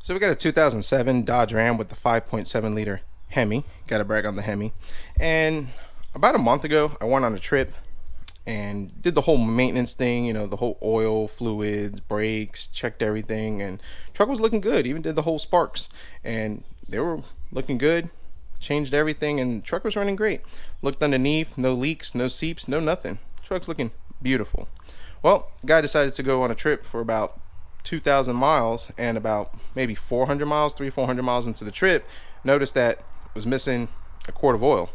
So we got a 2007 Dodge Ram with the 5.7 liter Hemi. Got to brag on the Hemi. And about a month ago, I went on a trip and did the whole maintenance thing, the whole oil, fluids, brakes, checked everything, and truck was looking good. Even did the whole sparks, and they were looking good. Changed everything, and truck was running great. Looked underneath, no leaks, no seeps, no nothing. Truck's looking beautiful. Well, guy decided to go on a trip for about 2,000 miles, and about maybe 400 miles, 400 miles into the trip, noticed that it was missing a quart of oil.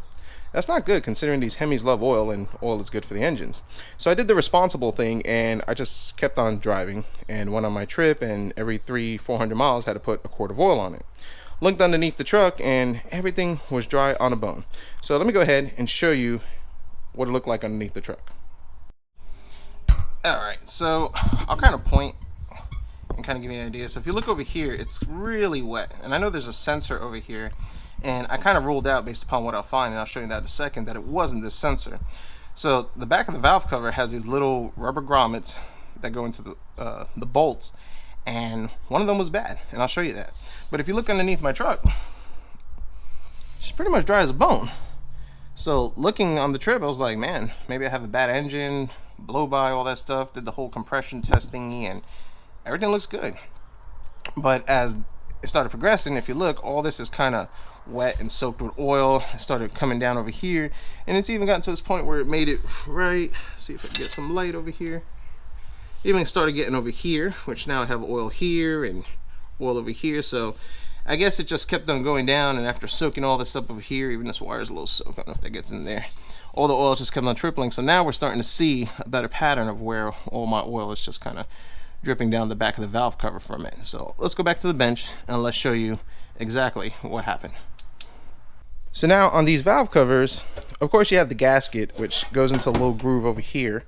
That's not good considering these Hemis love oil and oil is good for the engines. So I did the responsible thing and I just kept on driving and went on my trip, and every 400 miles had to put a quart of oil on it. Looked underneath the truck and everything was dry on a bone. So let me go ahead and show you what it looked like underneath the truck. Alright, so I'll kind of point and kind of give you an idea. So if you look over here, it's really wet, and I know there's a sensor over here, and I kind of ruled out based upon what I'll find, and I'll show you that in a second, that it wasn't this sensor. So the back of the valve cover has these little rubber grommets that go into the bolts, and one of them was bad, and I'll show you that. But if you look underneath my truck, it's pretty much dry as a bone. So looking on the trip, I was like, man, maybe I have a bad engine, blow by, all that stuff. Did the whole compression test thingy, and everything looks good. But as it started progressing, if you look, all this is kind of wet and soaked with oil. It started coming down over here, and it's even gotten to this point where it made it right. See if I can get some light over here. Even started getting over here, which now I have oil here and oil over here. So I guess it just kept on going down, and after soaking all this up over here, even this wire is a little soaked. I don't know if that gets in there. All the oil just kept on tripling. So now we're starting to see a better pattern of where all my oil is just kind of dripping down the back of the valve cover from it. So let's go back to the bench and let's show you exactly what happened. So now on these valve covers, of course you have the gasket, which goes into a little groove over here,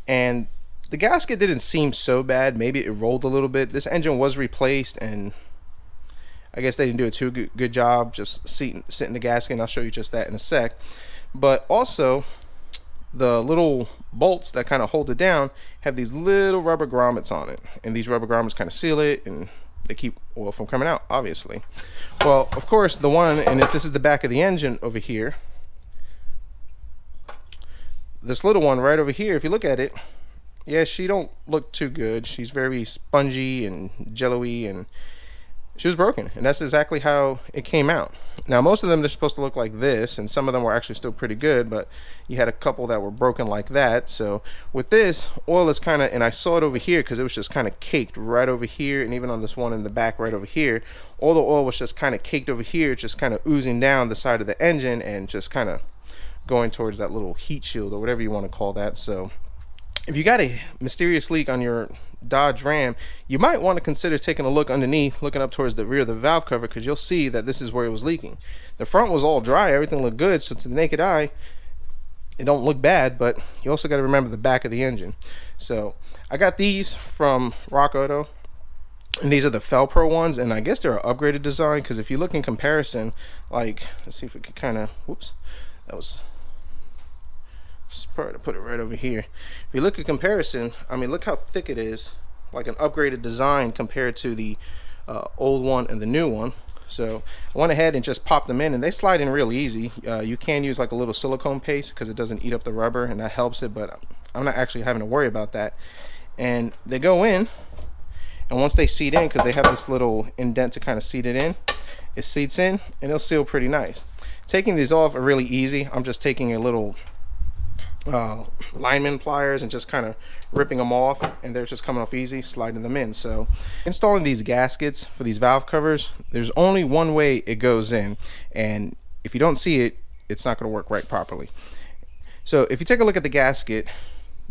and the gasket didn't seem so bad. Maybe it rolled a little bit. This engine was replaced, and I guess they didn't do a too good job just sitting the gasket, and I'll show you just that in a sec. But also the little bolts that kind of hold it down have these little rubber grommets on it, and these rubber grommets kind of seal it, and they keep oil from coming out, obviously. Well, of course, the one, and if this is the back of the engine over here, this little one right over here, if you look at it, yeah, she don't look too good. She's very spongy and jello-y, and she was broken, and that's exactly how it came out. Now, most of them, they're supposed to look like this, and some of them were actually still pretty good, but you had a couple that were broken like that. So with this, oil is kind of, and I saw it over here because it was just kind of caked right over here, and even on this one in the back right over here, all the oil was just kind of caked over here, just kind of oozing down the side of the engine and just kind of going towards that little heat shield or whatever you want to call that. So if you got a mysterious leak on your Dodge Ram, you might want to consider taking a look underneath, looking up towards the rear of the valve cover, because you'll see that this is where it was leaking. The front was all dry, everything looked good, so to the naked eye it don't look bad, but you also got to remember the back of the engine. So I got these from Rock Auto, and these are the Felpro ones, and I guess they're an upgraded design, because if you look in comparison, like, let's see if we could kind of, whoops, that was probably to put it right over here. If you look at comparison, I mean, look how thick it is, like an upgraded design compared to the old one and the new one. So I went ahead and just popped them in, and they slide in real easy. You can use like a little silicone paste because it doesn't eat up the rubber, and that helps it, but I'm not actually having to worry about that. And they go in, and once they seat in, because they have this little indent to kind of seat it in, it seats in and it'll seal pretty nice. Taking these off are really easy. I'm just taking a little lineman pliers and just kind of ripping them off, and they're just coming off easy, sliding them in. So installing these gaskets for these valve covers, there's only one way it goes in, and if you don't see it, it's not going to work right properly. So if you take a look at the gasket,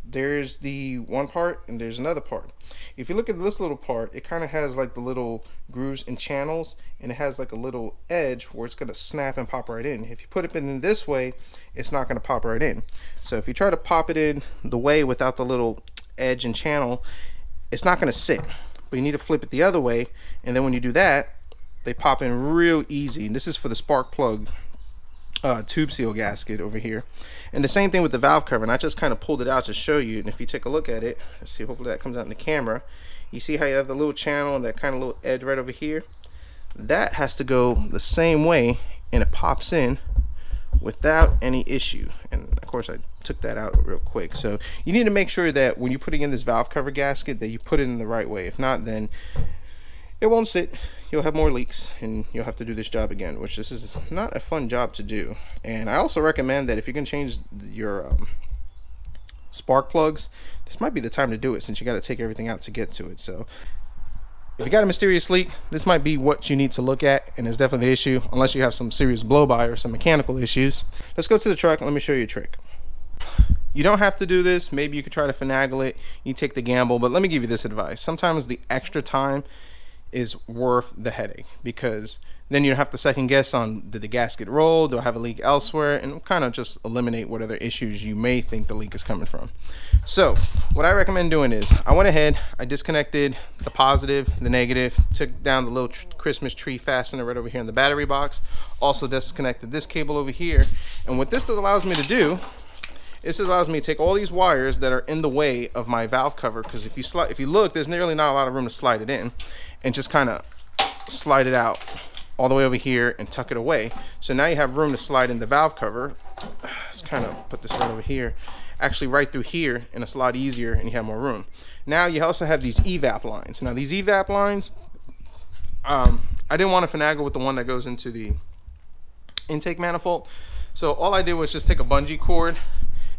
there's the one part and there's another part. If you look at this little part, it kind of has like the little grooves and channels, and it has like a little edge where it's going to snap and pop right in. If you put it in this way, it's not going to pop right in. So if you try to pop it in the way without the little edge and channel, it's not going to sit. But you need to flip it the other way, and then when you do that, they pop in real easy. And this is for the spark plug tube seal gasket over here. And the same thing with the valve cover, and I just kind of pulled it out to show you. And if you take a look at it, let's see, hopefully that comes out in the camera, You see how you have the little channel and that kind of little edge right over here? That has to go the same way, and it pops in without any issue. And of course I took that out real quick. So you need to make sure that when you're putting in this valve cover gasket that you put it in the right way. If not, then it won't sit, you'll have more leaks, and you'll have to do this job again, which this is not a fun job to do. And I also recommend that if you can change your spark plugs, this might be the time to do it, since you got to take everything out to get to it. So if you got a mysterious leak, this might be what you need to look at, and it's definitely the issue, unless you have some serious blow-by or some mechanical issues. Let's go to the truck and let me show you a trick. You don't have to do this. Maybe you could try to finagle it. You take the gamble, but let me give you this advice. Sometimes the extra time is worth the headache, because then you have to second guess on, did the gasket roll, do I have a leak elsewhere, and kind of just eliminate what other issues you may think the leak is coming from. So what I recommend doing is, I went ahead, I disconnected the positive, the negative, took down the little Christmas tree fastener right over here in the battery box, also disconnected this cable over here. And what this allows me to do, this allows me to take all these wires that are in the way of my valve cover, because if you look, there's nearly not a lot of room to slide it in, and just kind of slide it out all the way over here and tuck it away. So now you have room to slide in the valve cover. Let's kind of put this right over here, actually right through here, and it's a lot easier, and you have more room. Now you also have these evap lines. Now these evap lines, I didn't want to finagle with the one that goes into the intake manifold, so all I did was just take a bungee cord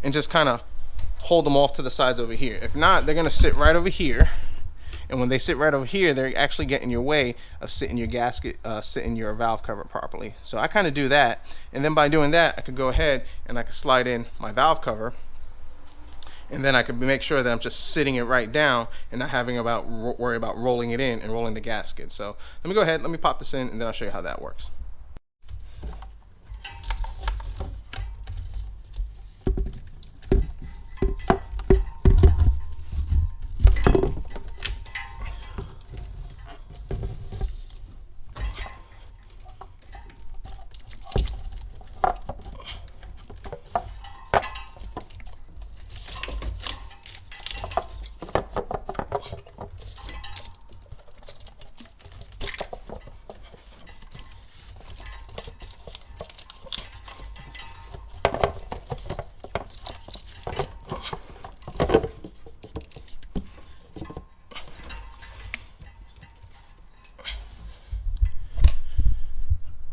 and just kind of hold them off to the sides over here. If not, they're gonna sit right over here, and when they sit right over here, they're actually getting in your way of sitting your gasket, sitting your valve cover properly. So I kind of do that, and then by doing that, I could go ahead and I could slide in my valve cover, and then I could make sure that I'm just sitting it right down and not having worry about rolling it in and rolling the gasket. So let me go ahead, let me pop this in, and then I'll show you how that works.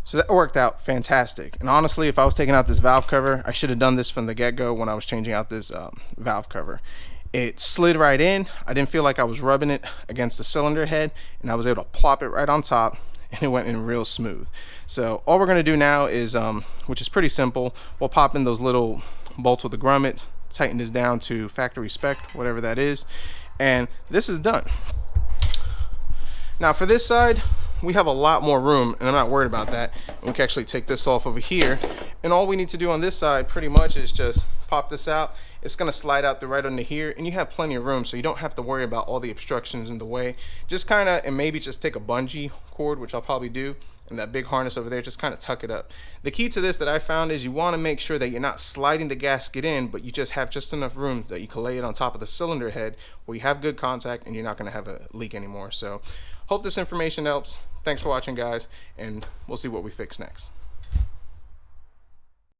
So that worked out fantastic. And honestly, if I was taking out this valve cover, I should have done this from the get-go when I was changing out this valve cover. It slid right in. I didn't feel like I was rubbing it against the cylinder head, and I was able to plop it right on top, and it went in real smooth. So all we're gonna do now is, which is pretty simple, we'll pop in those little bolts with the grommets, tighten this down to factory spec, whatever that is, and this is done. Now for this side, we have a lot more room, and I'm not worried about that. We can actually take this off over here, and all we need to do on this side pretty much is just pop this out. It's gonna slide out right under here, and you have plenty of room, so you don't have to worry about all the obstructions in the way. Just kind of, and maybe just take a bungee cord, which I'll probably do, and that big harness over there, just kind of tuck it up. The key to this that I found is you want to make sure that you're not sliding the gasket in, but you just have just enough room that you can lay it on top of the cylinder head where you have good contact and you're not going to have a leak anymore. So hope this information helps. Thanks for watching, guys, and we'll see what we fix next.